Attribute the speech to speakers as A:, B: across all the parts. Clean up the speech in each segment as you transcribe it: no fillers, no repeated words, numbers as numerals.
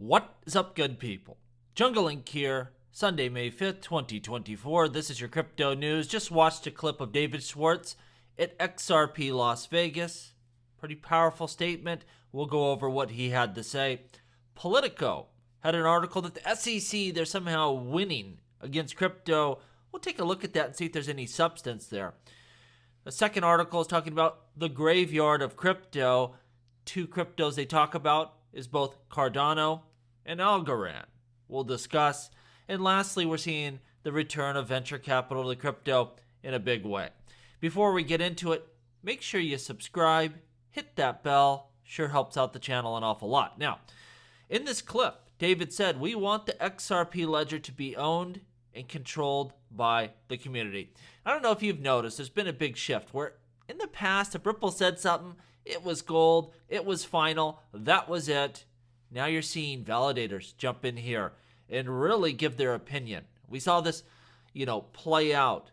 A: What is up, good people? Jungle Link here, Sunday, May 5th, 2024. This is your crypto news. Just watched a clip of David Schwartz at XRP Las Vegas. Pretty powerful statement. We'll go over what he had to say. Politico had an article that the SEC, they're somehow winning against crypto. We'll take a look at that and see if there's any substance there. The second article is talking about the graveyard of crypto. Two cryptos they talk about is both Cardano and Algorand. We'll discuss. And lastly, we're seeing the return of venture capital to crypto in a big way. Before we get into it, make sure you subscribe, hit that bell. Sure helps out the channel an awful lot. Now, in this clip, David said, we want the XRP ledger to be owned and controlled by the community. I don't know if you've noticed, there's been a big shift where in the past, if Ripple said something, it was gold, it was final, that was it. Now you're seeing validators jump in here and really give their opinion. We saw this, play out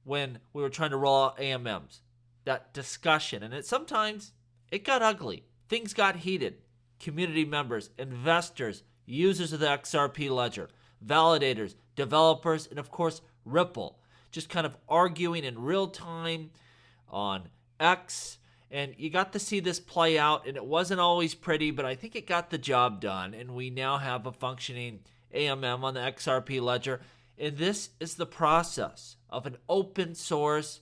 A: when we were trying to roll out AMMs. That discussion, and sometimes it got ugly. Things got heated. Community members, investors, users of the XRP ledger, validators, developers, and of course, Ripple, just kind of arguing in real time on X. And you got to see this play out, and it wasn't always pretty, but I think it got the job done. And we now have a functioning AMM on the XRP ledger. And this is the process of an open source,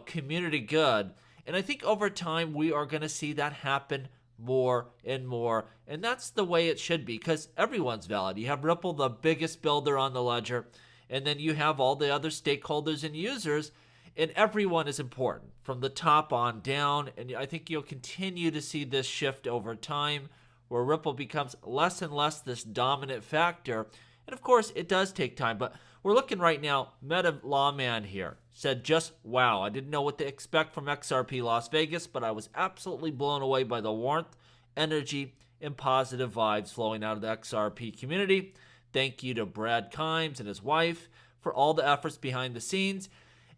A: community good. And I think over time, we are going to see that happen more and more. And that's the way it should be, because everyone's valid. You have Ripple, the biggest builder on the ledger, and then you have all the other stakeholders and users. And everyone is important from the top on down. And I think you'll continue to see this shift over time where Ripple becomes less and less this dominant factor. And of course, it does take time. But we're looking right now, Meta Lawman here said just, wow, I didn't know what to expect from XRP Las Vegas, but I was absolutely blown away by the warmth, energy, and positive vibes flowing out of the XRP community. Thank you to Brad Kimes and his wife for all the efforts behind the scenes.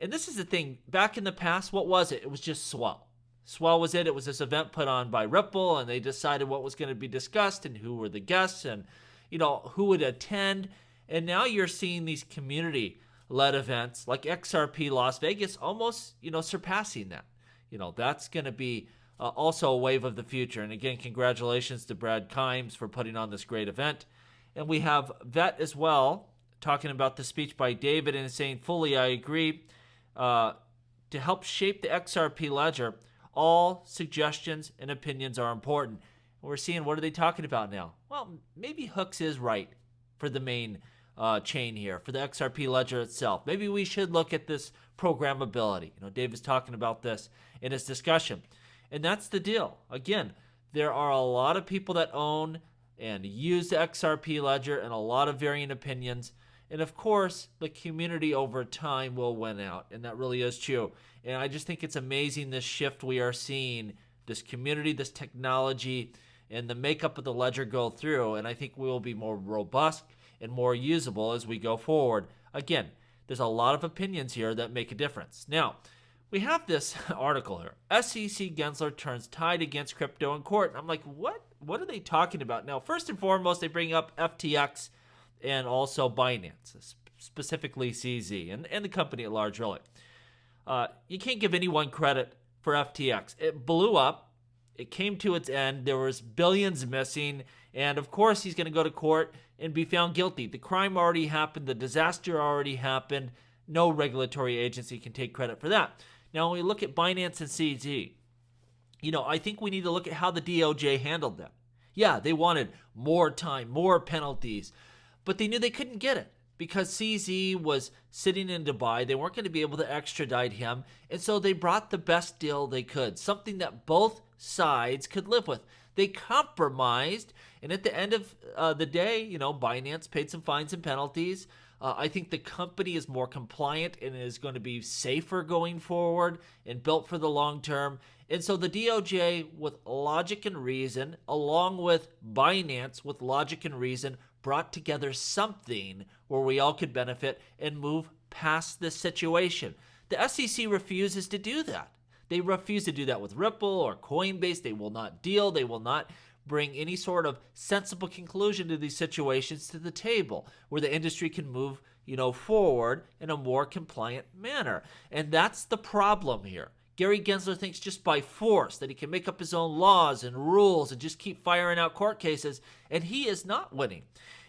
A: And this is the thing, back in the past, what was it? It was just swell. Swell was it. It was this event put on by Ripple, and they decided what was going to be discussed and who were the guests and, who would attend. And now you're seeing these community-led events like XRP Las Vegas almost, surpassing that. That's going to be also a wave of the future. And again, congratulations to Brad Kimes for putting on this great event. And we have Vet as well, talking about the speech by David and saying, fully, I agree. To help shape the XRP ledger, all suggestions and opinions are important. And we're seeing, what are they talking about now? Well, maybe Hooks is right for the main chain here, for the XRP ledger itself. Maybe we should look at this programmability. David's talking about this in his discussion. And that's the deal. Again, there are a lot of people that own and use the XRP ledger and a lot of varying opinions. And of course, the community over time will win out. And that really is true. And I just think it's amazing this shift we are seeing, this community, this technology, and the makeup of the ledger go through. And I think we will be more robust and more usable as we go forward. Again, there's a lot of opinions here that make a difference. Now, we have this article here. SEC Gensler turns tide against crypto in court. And I'm like, what are they talking about? Now, first and foremost, they bring up FTX and also Binance, specifically CZ, and the company at large, really. You can't give anyone credit for FTX. It blew up. It came to its end. There was billions missing. And, of course, he's going to go to court and be found guilty. The crime already happened. The disaster already happened. No regulatory agency can take credit for that. Now, when we look at Binance and CZ, I think we need to look at how the DOJ handled them. Yeah, they wanted more time, more penalties, but they knew they couldn't get it because CZ was sitting in Dubai. They weren't going to be able to extradite him. And so they brought the best deal they could, something that both sides could live with. They compromised. And at the end of the day, Binance paid some fines and penalties. I think the company is more compliant and is going to be safer going forward and built for the long term. And so the DOJ, with logic and reason, along with Binance with logic and reason, brought together something where we all could benefit and move past this situation. The SEC refuses to do that. They refuse to do that with Ripple or Coinbase. They will not deal. They will not bring any sort of sensible conclusion to these situations to the table where the industry can move, forward in a more compliant manner. And that's the problem here. Gary Gensler thinks just by force that he can make up his own laws and rules and just keep firing out court cases, and he is not winning.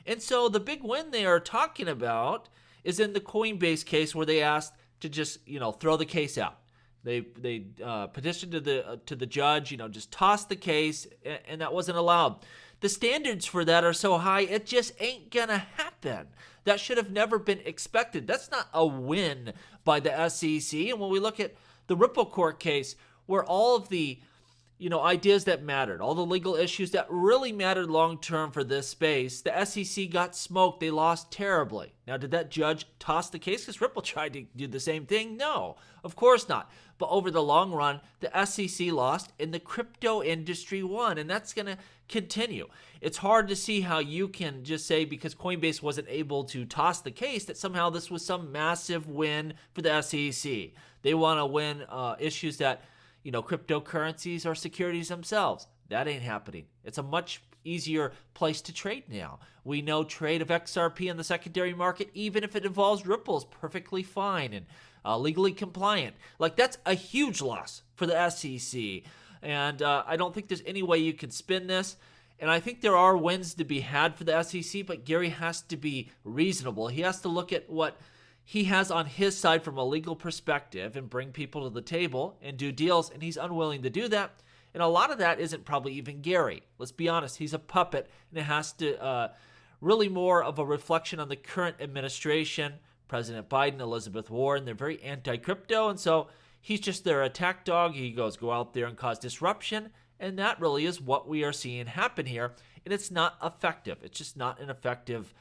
A: And so the big win they are talking about is in the Coinbase case where they asked to just, throw the case out. They petitioned to the judge, just toss the case, and that wasn't allowed. The standards for that are so high, it just ain't gonna happen. That should have never been expected. That's not a win by the SEC. And when we look at the Ripple court case, where all of the ideas that mattered, all the legal issues that really mattered long-term for this space, the SEC got smoked. They lost terribly. Now, did that judge toss the case because Ripple tried to do the same thing? No, of course not. But over the long run, the SEC lost and the crypto industry won, and that's going to continue. It's hard to see how you can just say because Coinbase wasn't able to toss the case that somehow this was some massive win for the SEC. They want to win issues that cryptocurrencies or securities themselves. That ain't happening. It's a much easier place to trade now. We know trade of XRP in the secondary market, even if it involves Ripple, is perfectly fine and legally compliant. Like, that's a huge loss for the SEC. And I don't think there's any way you can spin this. And I think there are wins to be had for the SEC, but Gary has to be reasonable. He has to look at what he has on his side from a legal perspective and bring people to the table and do deals, and he's unwilling to do that. And a lot of that isn't probably even Gary. Let's be honest, he's a puppet, and it has to really more of a reflection on the current administration, President Biden, Elizabeth Warren. They're very anti-crypto, and so he's just their attack dog. He goes, go out there and cause disruption, and that really is what we are seeing happen here, and it's not effective. It's just not an effective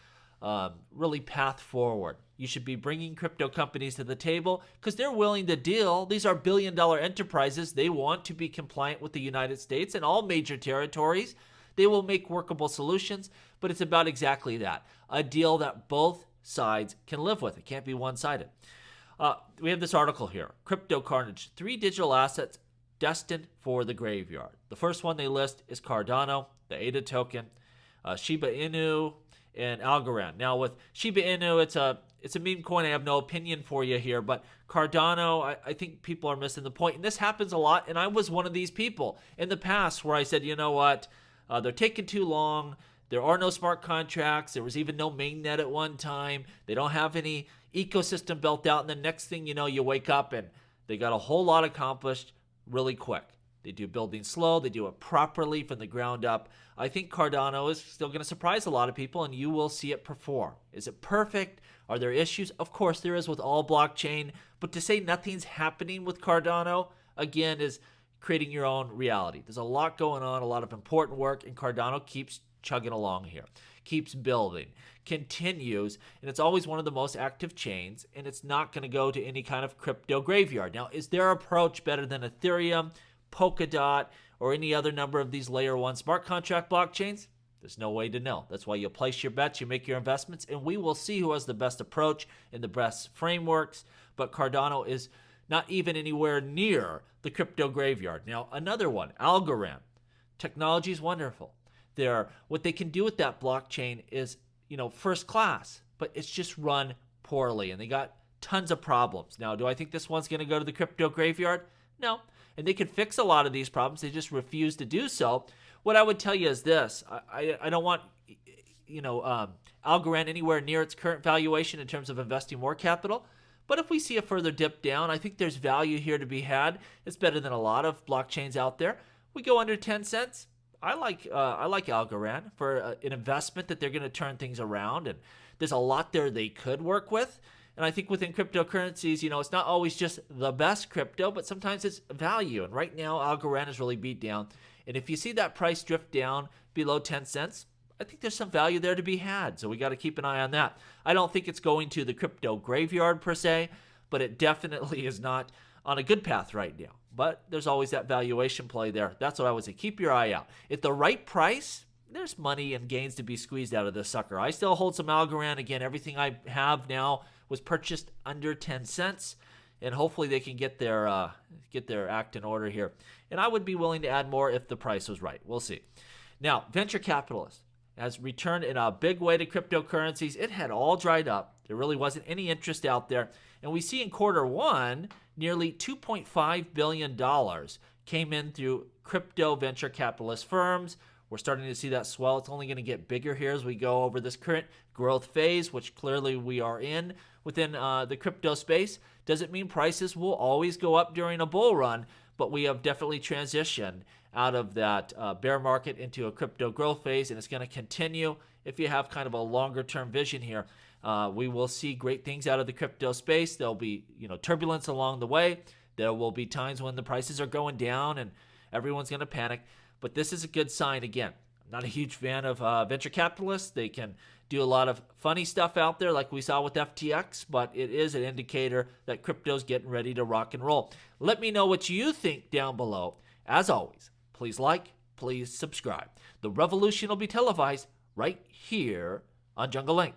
A: really path forward. You should be bringing crypto companies to the table because they're willing to deal. These are billion-dollar enterprises. They want to be compliant with the United States and all major territories. They will make workable solutions, but it's about exactly that, a deal that both sides can live with. It can't be one-sided. We have this article here, Crypto Carnage, 3 digital assets destined for the graveyard. The first one they list is Cardano, the ADA token, Shiba Inu, and Algorand. Now with Shiba Inu, it's a meme coin. I have no opinion for you here, but Cardano, I think people are missing the point. And this happens a lot, and I was one of these people in the past where I said, you know what, they're taking too long. There are no smart contracts. There was even no mainnet at one time. They don't have any ecosystem built out, and the next thing you know, you wake up and they got a whole lot accomplished really quick. They do building slow. They do it properly from the ground up. I think Cardano is still going to surprise a lot of people, and you will see it perform. Is it perfect? Are there issues? Of course there is with all blockchain, but to say nothing's happening with Cardano, again, is creating your own reality. There's a lot going on, a lot of important work, and Cardano keeps chugging along here, keeps building, continues, and it's always one of the most active chains, and it's not going to go to any kind of crypto graveyard. Now, is their approach better than Ethereum, Polkadot, or any other number of these layer 1 smart contract blockchains? There's no way to know. That's why you place your bets, you make your investments, and we will see who has the best approach and the best frameworks. But Cardano is not even anywhere near the crypto graveyard. Now, another one, Algorand. Technology is wonderful. What they can do with that blockchain is, first class, but it's just run poorly, and they got tons of problems. Now, do I think this one's going to go to the crypto graveyard? No. And they could fix a lot of these problems. They just refuse to do so. What I would tell you is this. I don't want, Algorand anywhere near its current valuation in terms of investing more capital. But if we see a further dip down, I think there's value here to be had. It's better than a lot of blockchains out there. We go under 10 cents. I like Algorand for an investment that they're going to turn things around. And there's a lot there they could work with. And I think within cryptocurrencies, it's not always just the best crypto, but sometimes it's value. And right now, Algorand is really beat down. And if you see that price drift down below 10 cents, I think there's some value there to be had. So we got to keep an eye on that. I don't think it's going to the crypto graveyard per se, but it definitely is not on a good path right now. But there's always that valuation play there. That's what I would say. Keep your eye out. At the right price, there's money and gains to be squeezed out of this sucker. I still hold some Algorand. Again, everything I have now was purchased under 10 cents, and hopefully they can get their act in order here. And I would be willing to add more if the price was right. We'll see. Now, venture capitalists has returned in a big way to cryptocurrencies. It had all dried up. There really wasn't any interest out there. And we see in quarter one, nearly $2.5 billion came in through crypto venture capitalist firms. We're starting to see that swell. It's only going to get bigger here as we go over this current growth phase, which clearly we are in within the crypto space. Doesn't mean prices will always go up during a bull run, but we have definitely transitioned out of that bear market into a crypto growth phase, and it's going to continue. If you have kind of a longer term vision here, we will see great things out of the crypto space. There'll be turbulence along the way. There will be times when the prices are going down and everyone's going to panic, but this is a good sign. Again, I'm not a huge fan of venture capitalists. They can do a lot of funny stuff out there like we saw with FTX, but it is an indicator that crypto's getting ready to rock and roll. Let me know what you think down below. As always, please like, please subscribe. The revolution will be televised right here on Jungle Link.